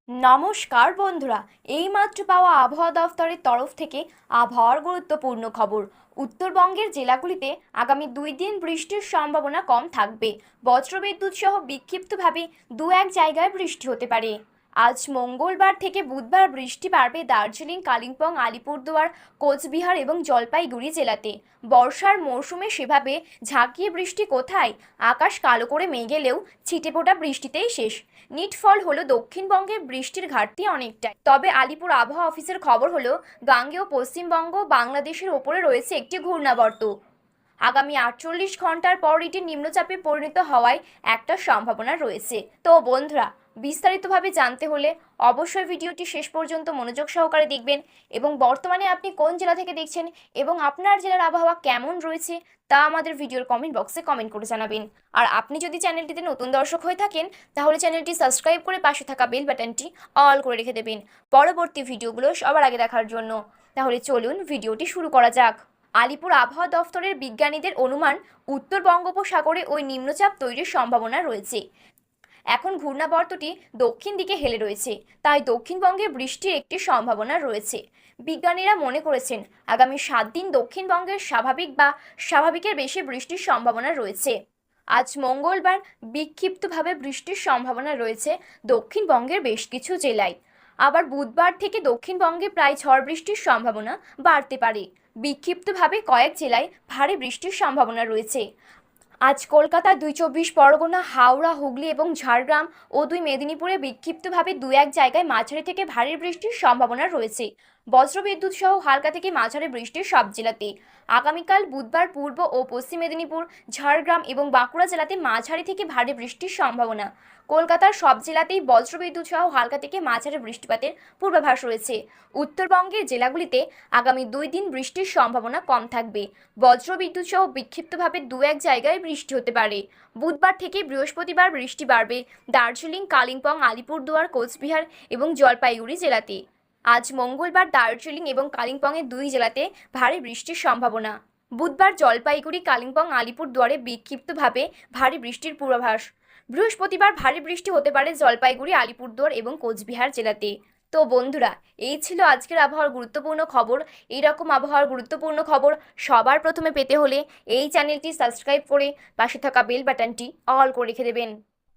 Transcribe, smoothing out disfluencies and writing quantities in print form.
নমস্কার বন্ধুরা, এইমাত্র পাওয়া আবহাওয়া দফতরের তরফ থেকে আবহাওয়ার গুরুত্বপূর্ণ খবর। উত্তরবঙ্গের জেলাগুলিতে আগামী 2 দিন বৃষ্টির সম্ভাবনা কম থাকবে। বজ্রবিদ্যুৎ সহ বিক্ষিপ্তভাবে দু এক জায়গায় বৃষ্টি হতে পারে। আজ মঙ্গলবার থেকে বুধবার বৃষ্টি বাড়বে দার্জিলিং, কালিম্পং, আলিপুরদুয়ার, কোচবিহার এবং জলপাইগুড়ি জেলাতে। বর্ষার মরশুমে সেভাবে ঝাঁকিয়ে বৃষ্টি কোথায়, আকাশ কালো করে মেঘ এলেও ছিটেফোঁটা বৃষ্টিতেই শেষ। নিটফল হলো দক্ষিণবঙ্গে বৃষ্টির ঘাটতি অনেকটাই। তবে আলিপুর আবহাওয়া অফিসের খবর হলো গাঙ্গেয় পশ্চিমবঙ্গ বাংলাদেশের ওপরে রয়েছে একটি ঘূর্ণাবর্ত। আগামী 48 ঘন্টার পর এটি নিম্নচাপে পরিণত হওয়ায় একটা সম্ভাবনা রয়েছে। তো বন্ধুরা, বিস্তারিতভাবে জানতে হলে অবশ্যই ভিডিওটি শেষ পর্যন্ত মনোযোগ সহকারে দেখবেন এবং বর্তমানে আপনি কোন জেলা থেকে দেখছেন এবং আপনার জেলার আবহাওয়া কেমন রয়েছে তা আমাদের ভিডিওর কমেন্ট বক্সে কমেন্ট করে জানাবেন। আর আপনি যদি চ্যানেলটিতে নতুন দর্শক হয়ে থাকেন তাহলে চ্যানেলটি সাবস্ক্রাইব করে পাশে থাকা বেল বাটনটি অল করে রেখে দেবেন পরবর্তী ভিডিওগুলো সবার আগে দেখার জন্য। তাহলে চলুন ভিডিওটি শুরু করা যাক। আলিপুর আবহাওয়া দফতরের বিজ্ঞানীদের অনুমান, উত্তর বঙ্গোপসাগরে ওই নিম্নচাপ তৈরির সম্ভাবনা রয়েছে। এখন ঘূর্ণাবর্তটি দক্ষিণ দিকে হেলে রয়েছে, তাই দক্ষিণবঙ্গে বৃষ্টির একটি সম্ভাবনা রয়েছে। বিজ্ঞানীরা মনে করেছেন আগামী 7 দিন দক্ষিণবঙ্গের স্বাভাবিক বা স্বাভাবিকের বেশি বৃষ্টির সম্ভাবনা রয়েছে। আজ মঙ্গলবার বিক্ষিপ্তভাবে বৃষ্টির সম্ভাবনা রয়েছে দক্ষিণবঙ্গের বেশ কিছু জেলায়। আবার বুধবার থেকে দক্ষিণবঙ্গে প্রায় ঝড় বৃষ্টির সম্ভাবনা বাড়তে পারে। বিক্ষিপ্তভাবে কয়েক জেলায় ভারী বৃষ্টির সম্ভাবনা রয়েছে। আজ কলকাতা, 2 চব্বিশ পরগনা, হাওড়া, হুগলি এবং ঝাড়গ্রাম ও 2 মেদিনীপুরে বিক্ষিপ্তভাবে 2-1 জায়গায় মাঝারি থেকে ভারী বৃষ্টির সম্ভাবনা রয়েছে। বজ্রবিদ্যুৎ সহ হালকা থেকে মাঝারি বৃষ্টির সব জেলাতে। আগামীকাল বুধবার পূর্ব ও পশ্চিম মেদিনীপুর, ঝাড়গ্রাম এবং বাঁকুড়া জেলাতে মাঝারি থেকে ভারী বৃষ্টির সম্ভাবনা। কলকাতার সব জেলাতেই বজ্রবিদ্যুৎ সহ হালকা থেকে মাঝারি বৃষ্টিপাতের পূর্বাভাস রয়েছে। উত্তরবঙ্গের জেলাগুলিতে আগামী 2 দিন বৃষ্টির সম্ভাবনা কম থাকবে। বজ্রবিদ্যুৎ সহ বিক্ষিপ্তভাবে 2-1 জায়গায় বৃষ্টি হতে পারে। বুধবার থেকে বৃহস্পতিবার বৃষ্টি বাড়বে দার্জিলিং, কালিম্পং, আলিপুরদুয়ার, কোচবিহার এবং জলপাইগুড়ি জেলাতে। আজ মঙ্গলবার দার্জিলিং এবং কালিম্পংয়ের 2 জেলাতে ভারী বৃষ্টির সম্ভাবনা। বুধবার জলপাইগুড়ি, কালিম্পং, আলিপুরদুয়ারে বিক্ষিপ্তভাবে ভারী বৃষ্টির পূর্বাভাস। বৃহস্পতিবার ভারী বৃষ্টি হতে পারে জলপাইগুড়ি, আলিপুরদুয়ার এবং কোচবিহার জেলাতে। তো বন্ধুরা, এই ছিল আজকের আবহাওয়ার গুরুত্বপূর্ণ খবর। এইরকম আবহাওয়ার গুরুত্বপূর্ণ খবর সবার প্রথমে পেতে হলে এই চ্যানেলটি সাবস্ক্রাইব করে পাশে থাকা বেল বাটনটি অল করে রেখে দেবেন।